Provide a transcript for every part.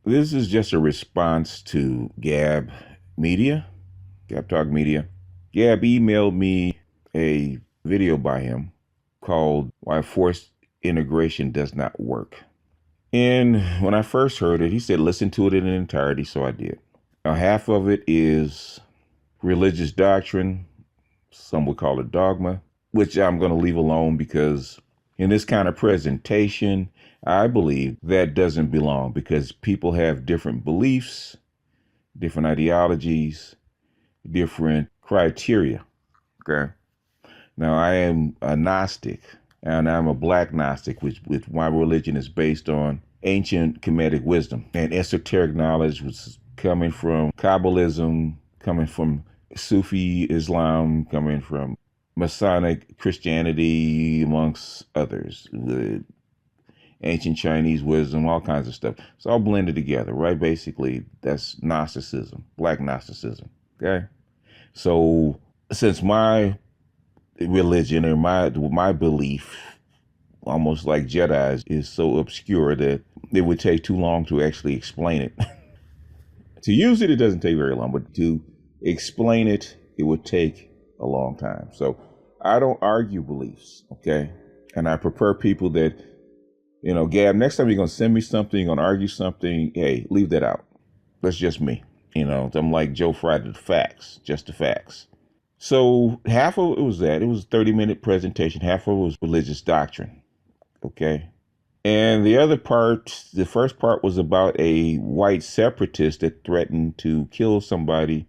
This is just a response to Gab Talk Media. Gab emailed me a video by him called Why Forced Integration Does Not Work. And when I first heard it, he said, listen to it in entirety, so I did. Now, half of it is religious doctrine. Some would call it dogma, which I'm going to leave alone because in this kind of presentation, I believe that doesn't belong because people have different beliefs, different ideologies, different criteria. Okay. Now, I am a Gnostic and I'm a black Gnostic, which my religion is based on ancient Kemetic wisdom and esoteric knowledge, which is coming from Kabbalism, coming from Sufi Islam, coming from Masonic Christianity, amongst others, the ancient Chinese wisdom, all kinds of stuff. It's all blended together, right? Basically, that's Gnosticism, black Gnosticism, okay? So since my religion or my belief, almost like Jedi's, is so obscure that it would take too long to actually explain it. To use it, it doesn't take very long, but to explain it, it would take a long time. So I don't argue beliefs, okay? And I prefer people that, Gab, next time you're going to send me something, you're going to argue something, hey, leave that out. That's just me. I'm like Joe Friday, the facts, just the facts. So half of it was that. It was a 30-minute presentation. Half of it was religious doctrine, okay? And the other part, the first part was about a white separatist that threatened to kill somebody,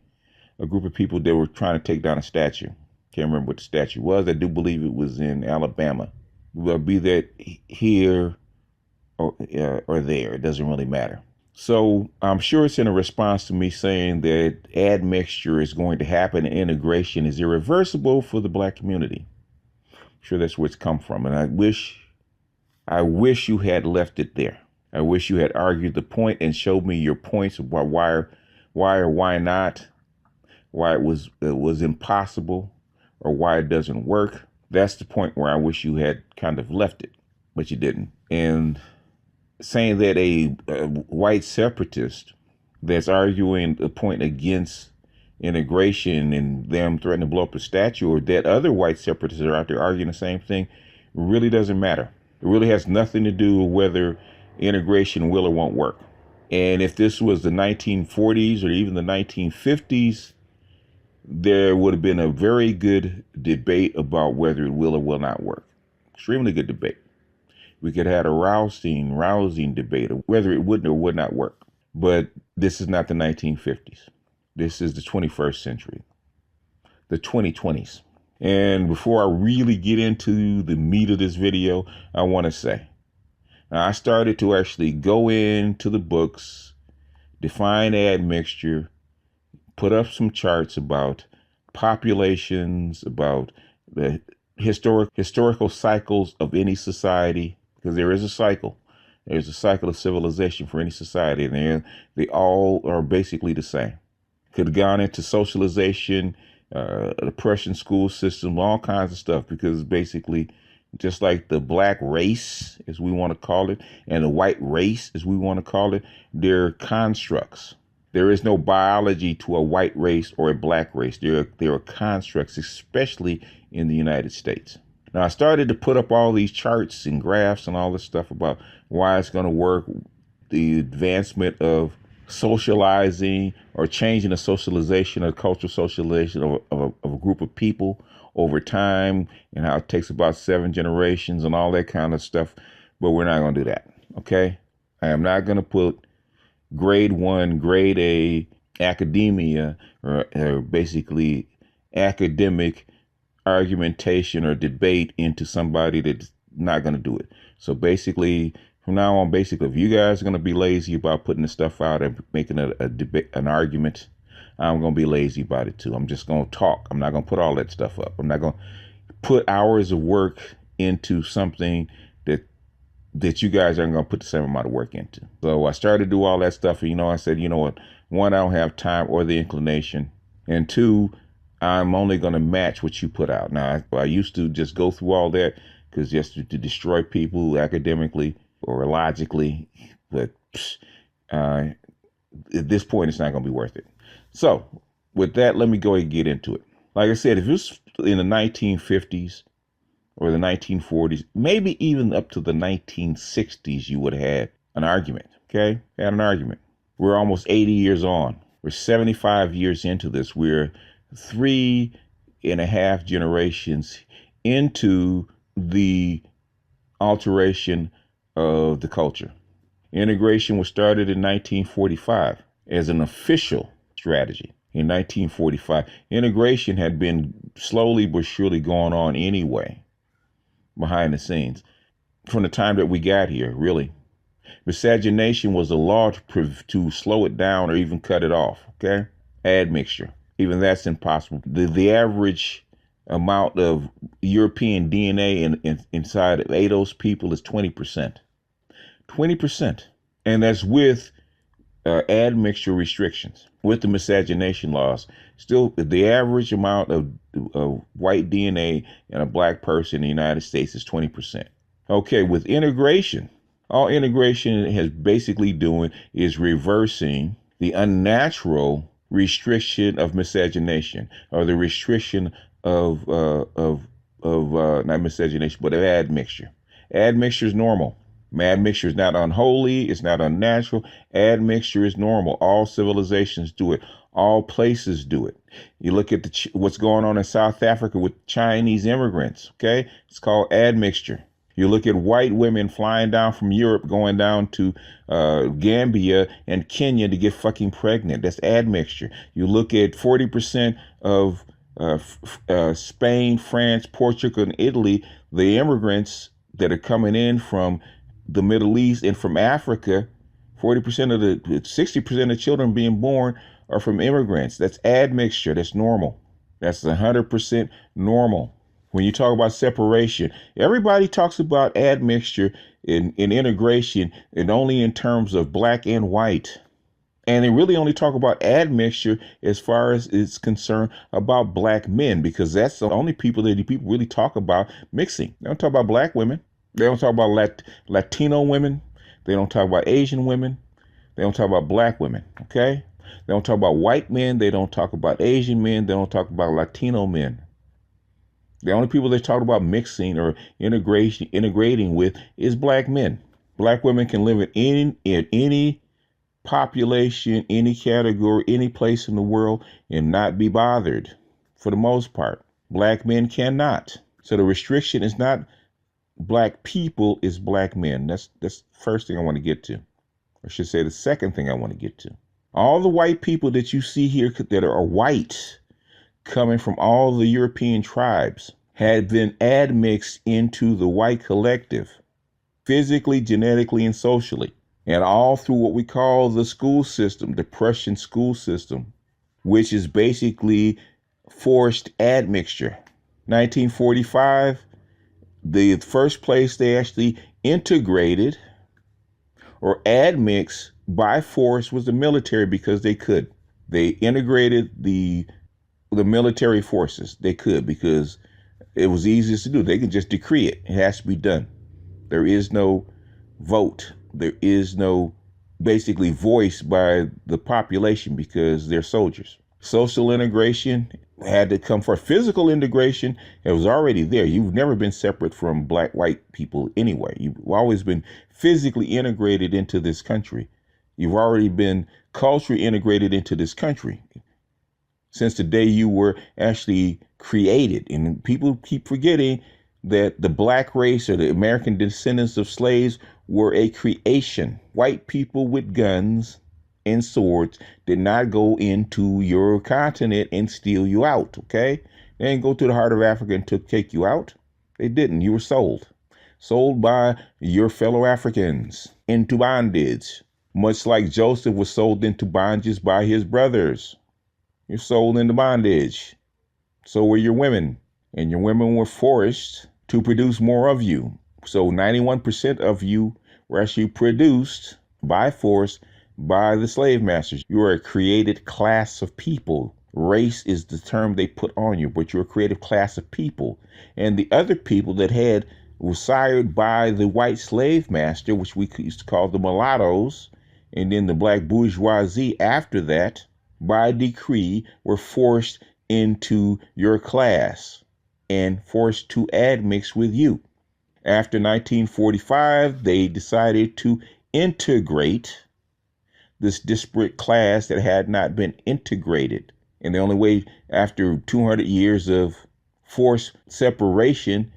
a group of people that were trying to take down a statue. Can't remember what the statue was. I do believe it was in Alabama. Well, be that here or there, it doesn't really matter. So I'm sure it's in a response to me saying that admixture is going to happen and integration is irreversible for the black community. I'm sure that's where it's come from. And I wish you had left it there. I wish you had argued the point and showed me your points of why or why not, why it was impossible or why it doesn't work. That's the point where I wish you had kind of left it, but you didn't. And saying that a white separatist that's arguing a point against integration and them threatening to blow up a statue, or that other white separatists are out there arguing the same thing, really doesn't matter. It really has nothing to do with whether integration will or won't work. And if this was the 1940s or even the 1950s, there would have been a very good debate about whether it will or will not work. Extremely good debate. We could have had a rousing debate of whether it would or would not work. But this is not the 1950s. This is the 21st century, the 2020s. And before I really get into the meat of this video, I want to say, now I started to actually go into the books, define admixture, put up some charts about populations, about the historical cycles of any society, because there is a cycle. There's a cycle of civilization for any society, and they all are basically the same. Could have gone into socialization, the Prussian school system, all kinds of stuff, because basically, just like the black race, as we want to call it, and the white race, as we want to call it, they're constructs. There is no biology to a white race or a black race. There are constructs, especially in the United States. Now, I started to put up all these charts and graphs and all this stuff about why it's going to work, the advancement of socializing or changing the socialization or cultural socialization of a group of people over time, and how it takes about 7 generations and all that kind of stuff. But we're not going to do that, okay? I am not going to put grade 1, grade A academia or basically academic argumentation or debate into somebody that's not going to do it. So basically, from now on, if you guys are going to be lazy about putting this stuff out and making a debate, an argument, I'm going to be lazy about it too. I'm just going to talk. I'm not going to put all that stuff up. I'm not going to put hours of work into something that you guys aren't going to put the same amount of work into. So I started to do all that stuff. And, I said, you know what? 1, I don't have time or the inclination. And 2, I'm only going to match what you put out. Now, I used to just go through all that just to destroy people academically or logically. But Uh, at this point, it's not going to be worth it. So, with that, let me go ahead and get into it. Like I said, if it was in the 1950s or the 1940s, maybe even up to the 1960s, you would have had an argument. Okay? Had an argument. We're almost 80 years on. We're 75 years into this. We're 3.5 generations into the alteration of the culture. Integration was started in 1945 as an official strategy. In 1945, integration had been slowly but surely going on anyway, behind the scenes, from the time that we got here, really. Miscegenation was a law to slow it down or even cut it off, okay? Admixture, even that's impossible. The average amount of European DNA inside of those people is 20%. 20%. And that's with admixture restrictions, with the miscegenation laws. Still, the average amount of white DNA in a black person in the United States is 20%. Okay, with integration, all integration has basically doing is reversing the unnatural restriction of miscegenation, or the restriction of not miscegenation, but of admixture. Admixture is normal. Admixture is not unholy. It's not unnatural. Admixture is normal. All civilizations do it. All places do it. You look at what's going on in South Africa with Chinese immigrants. Okay, it's called admixture. You look at white women flying down from Europe, going down to Gambia and Kenya to get fucking pregnant. That's admixture. You look at 40% of Spain, France, Portugal, and Italy, the immigrants that are coming in from the Middle East and from Africa, 60% of children being born are from immigrants. That's admixture. That's normal. That's 100% normal. When you talk about separation, everybody talks about admixture in integration and only in terms of black and white. And they really only talk about admixture as far as it's concerned about black men, because that's the only people that people really talk about mixing. They don't talk about black women. They don't talk about Latino women. They don't talk about Asian women. They don't talk about black women, okay? They don't talk about white men. They don't talk about Asian men. They don't talk about Latino men. The only people they talk about mixing or integrating with is black men. Black women can live in any population, any category, any place in the world and not be bothered, for the most part. Black men cannot. So the restriction is not black people, is black men. That's the first thing I want to get to. I should say the second thing I want to get to. All the white people that you see here that are white, coming from all the European tribes, had been admixed into the white collective, physically, genetically, and socially, and all through what we call the school system, the Prussian school system, which is basically forced admixture. 1945, the first place they actually integrated or admixed by force was the military, because they could. They integrated the military forces. They could, because it was easiest to do. They could just decree it. It has to be done. There is no vote. There is no basically voice by the population, because they're soldiers. Social integration had to come for physical integration. It was already there. You've never been separate from black, white people anyway. You've always been physically integrated into this country. You've already been culturally integrated into this country since the day you were actually created. And people keep forgetting that the black race, or the American descendants of slaves, were a creation. White people with guns and swords did not go into your continent and steal you out, okay? They didn't go to the heart of Africa and take you out. They didn't. You were sold by your fellow Africans into bondage, much like Joseph was sold into bondage by his brothers. You're sold into bondage. So were your women, and your women were forced to produce more of you. So 91% of you were actually produced by force by the slave masters. You are a created class of people. Race is the term they put on you, but you're a creative class of people. And the other people that were sired by the white slave master, which we used to call the mulattoes, And then the black bourgeoisie after that, by decree, were forced into your class and forced to admix with you. After 1945, they decided to integrate this disparate class that had not been integrated. And the only way, after 200 years of forced separation,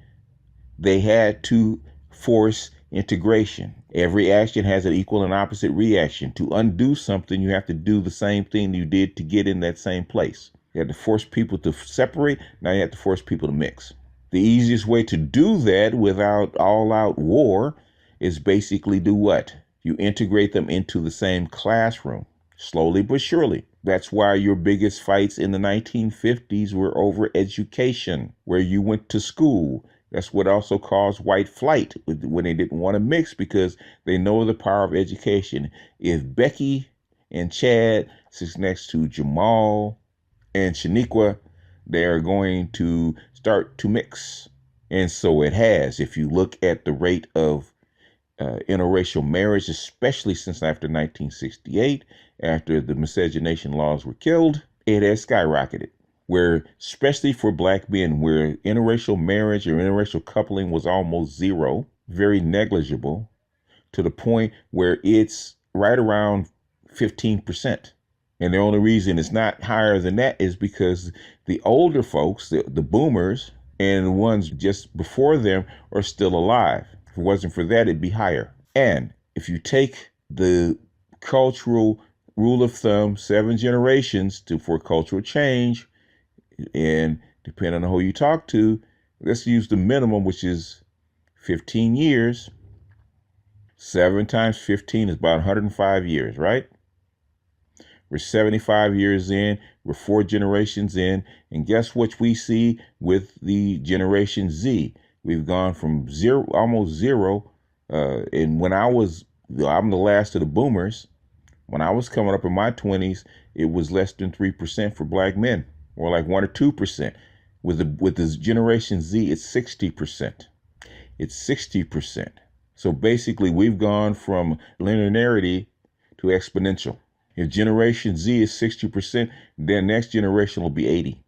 they had to force integration. Every action has an equal and opposite reaction. To undo something, you have to do the same thing you did to get in that same place. You had to force people to separate. Now you have to force people to mix. The easiest way to do that without all-out war is basically do what? You integrate them into the same classroom, slowly but surely. That's why your biggest fights in the 1950s were over education, where you went to school. That's what also caused white flight when they didn't want to mix, because they know the power of education. If Becky and Chad sits next to Jamal and Shaniqua, they're going to start to mix. And so it has. If you look at the rate of interracial marriage, especially since after 1968, after the miscegenation laws were killed, it has skyrocketed. Where, especially for black men, where interracial marriage or interracial coupling was almost zero, very negligible, to the point where it's right around 15%. And the only reason it's not higher than that is because the older folks, the boomers, and the ones just before them are still alive. If it wasn't for that, it'd be higher. And if you take the cultural rule of thumb, 7 generations for cultural change, and depending on who you talk to, let's use the minimum, which is 15 years. 7 times 15 is about 105 years, right? We're 75 years in, we're 4 generations in, and guess what we see with the Generation Z? We've gone from zero, almost zero, and I'm the last of the boomers. When I was coming up in my 20s, it was less than 3% for black men, or like 1 or 2%. With the Generation Z, it's 60%. It's 60%. So basically, we've gone from linearity to exponential. If Generation Z is 60%, then next generation will be 80.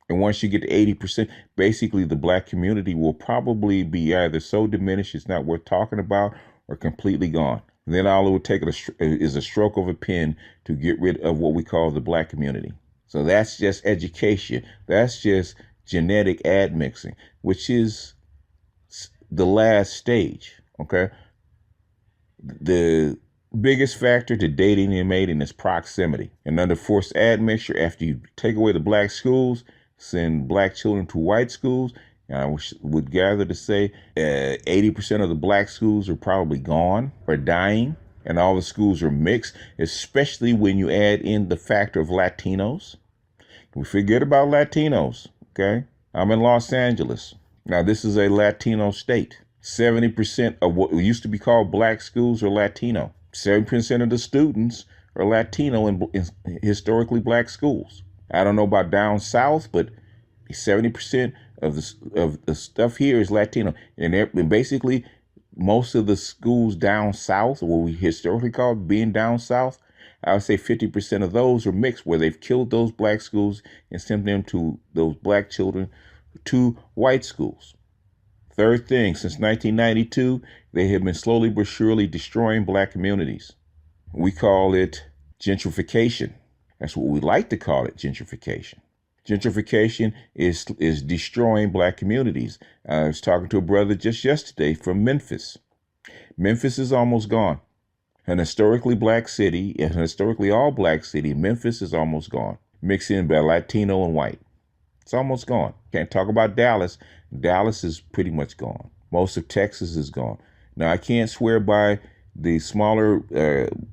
And once you get to 80%, basically the black community will probably be either so diminished it's not worth talking about, or completely gone. And then all it would take is a stroke of a pen to get rid of what we call the black community. So that's just education. That's just genetic admixing, which is the last stage, okay? The biggest factor to dating and mating is proximity. And under forced admixture, after you take away the black schools, send black children to white schools, I would gather to say 80% of the black schools are probably gone or dying, and all the schools are mixed, especially when you add in the factor of Latinos. We forget about Latinos, okay? I'm in Los Angeles. Now, this is a Latino state. 70% of what used to be called black schools are Latino. 7% of the students are Latino in historically black schools. I don't know about down south, but 70% of the stuff here is Latino. And basically, most of the schools down south, what we historically called being down south, I would say 50% of those are mixed, where they've killed those black schools and sent them to those black children to white schools. Third thing, since 1992, they have been slowly but surely destroying black communities. We call it gentrification. That's what we like to call it, gentrification. Gentrification is destroying black communities. I was talking to a brother just yesterday from Memphis. Memphis is almost gone. An historically black city, an historically all black city, Memphis is almost gone. Mixed in by Latino and white. It's almost gone. Can't talk about Dallas. Dallas is pretty much gone. Most of Texas is gone. Now, I can't swear by the smaller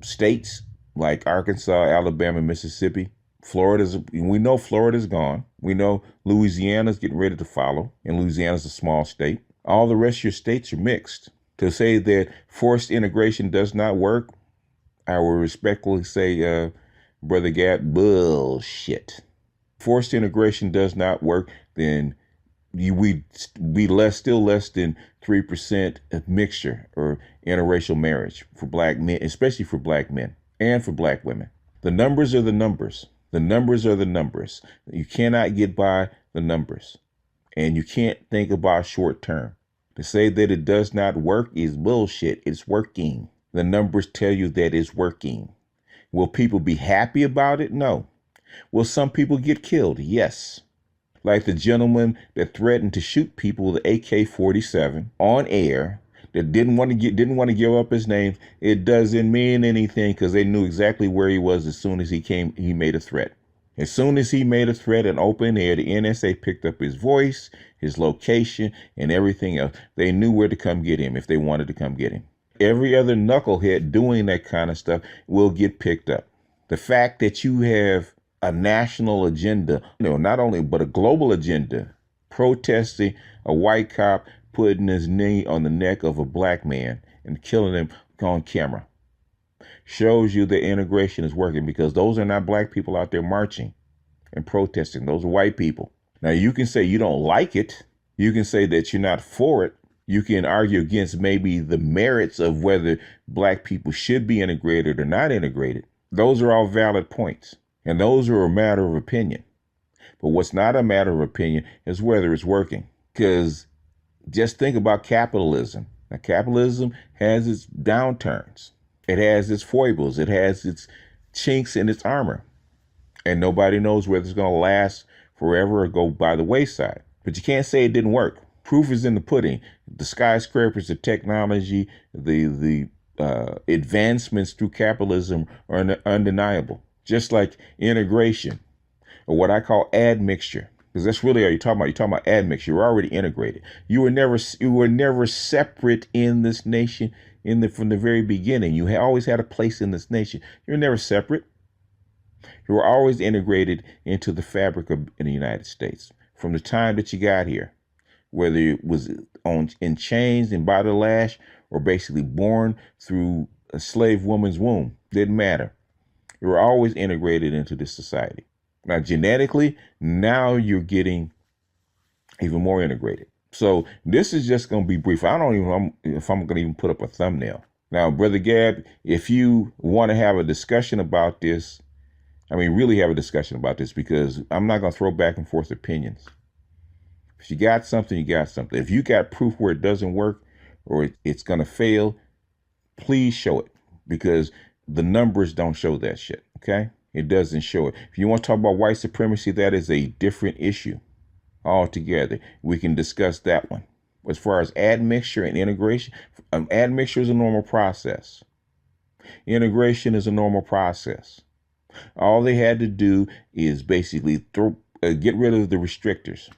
states like Arkansas, Alabama, Mississippi. We know Florida's gone. We know Louisiana's getting ready to follow, and Louisiana's a small state. All the rest of your states are mixed. To say that forced integration does not work, I will respectfully say, Brother Gap, bullshit. Forced integration does not work, then we'd be still less than 3% of mixture or interracial marriage for black men, especially for black men and for black women. The numbers are the numbers. The numbers are the numbers. You cannot get by the numbers. And you can't think about short term. To say that it does not work is bullshit. It's working. The numbers tell you that it's working. Will people be happy about it? No. Will some people get killed? Yes. Like the gentleman that threatened to shoot people with an AK-47 on air, that didn't want to give up his name. It doesn't mean anything because they knew exactly where he was as soon as he made a threat. As soon as he made a threat in open air, the NSA picked up his voice, his location, and everything else. They knew where to come get him if they wanted to come get him. Every other knucklehead doing that kind of stuff will get picked up. The fact that you have a national agenda, not only, but a global agenda, protesting a white cop putting his knee on the neck of a black man and killing him on camera, shows you that integration is working, because those are not black people out there marching and protesting. Those are white people. Now, you can say you don't like it. You can say that you're not for it. You can argue against maybe the merits of whether black people should be integrated or not integrated. Those are all valid points, and those are a matter of opinion. But what's not a matter of opinion is whether it's working. Because just think about capitalism. Now, capitalism has its downturns. It has its foibles. It has its chinks in its armor. And nobody knows whether it's going to last forever or go by the wayside. But you can't say it didn't work. Proof is in the pudding. The skyscrapers, the technology, the advancements through capitalism are undeniable. Just like integration, or what I call admixture. Because that's really all you're talking about. You're talking about admixture. You're already integrated. You were never separate in this nation from the very beginning. You always had a place in this nation. You were never separate. You were always integrated into the fabric of in the United States from the time that you got here, whether it was in chains and by the lash, or basically born through a slave woman's womb. Didn't matter. You were always integrated into this society. Now, genetically, now you're getting even more integrated. So this is just going to be brief. I don't even know if I'm going to even put up a thumbnail. Now, Brother Gab, if you want to have a discussion about this, really have a discussion about this, because I'm not going to throw back and forth opinions. If you got something, you got something. If you got proof where it doesn't work or it's going to fail, please show it, because the numbers don't show that shit, okay? It doesn't show it. If you want to talk about white supremacy, that is a different issue altogether. We can discuss that one. As far as admixture and integration, admixture is a normal process. Integration is a normal process. All they had to do is basically get rid of the restrictors.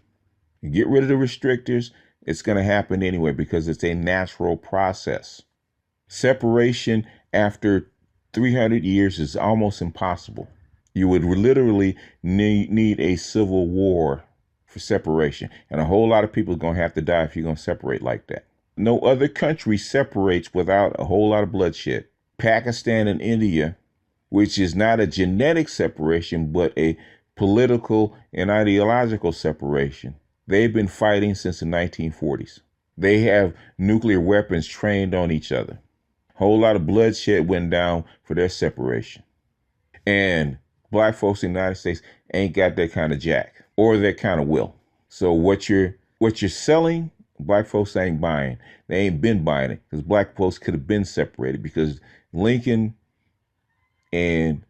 Get rid of the restrictors. It's going to happen anyway, because it's a natural process. Separation after 300 years is almost impossible. You would literally need a civil war for separation. And a whole lot of people are going to have to die if you're going to separate like that. No other country separates without a whole lot of bloodshed. Pakistan and India, which is not a genetic separation, but a political and ideological separation. They've been fighting since the 1940s. They have nuclear weapons trained on each other. Whole lot of bloodshed went down for their separation. And black folks in the United States ain't got that kind of jack or that kind of will. So what you're selling, black folks ain't buying. They ain't been buying it, because black folks could have been separated, because Lincoln and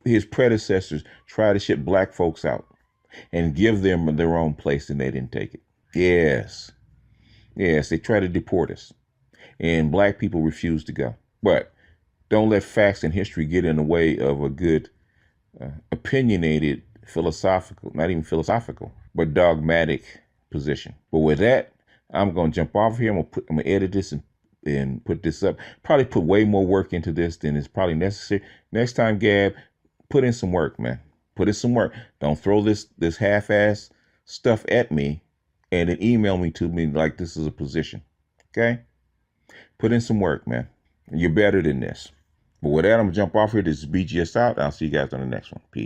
his predecessors tried to ship black folks out and give them their own place, and they didn't take it. Yes, they tried to deport us. And black people refuse to go. But don't let facts and history get in the way of a good, opinionated, philosophical, not even philosophical, but dogmatic position. But with that, I'm going to jump off here. I'm going to edit this and put this up. Probably put way more work into this than is probably necessary. Next time, Gab, put in some work, man. Put in some work. Don't throw this half-ass stuff at me and then email me to me like this is a position. Okay? Put in some work, man. You're better than this. But with that, I'm going to jump off here. This is BGS out. I'll see you guys on the next one. Peace.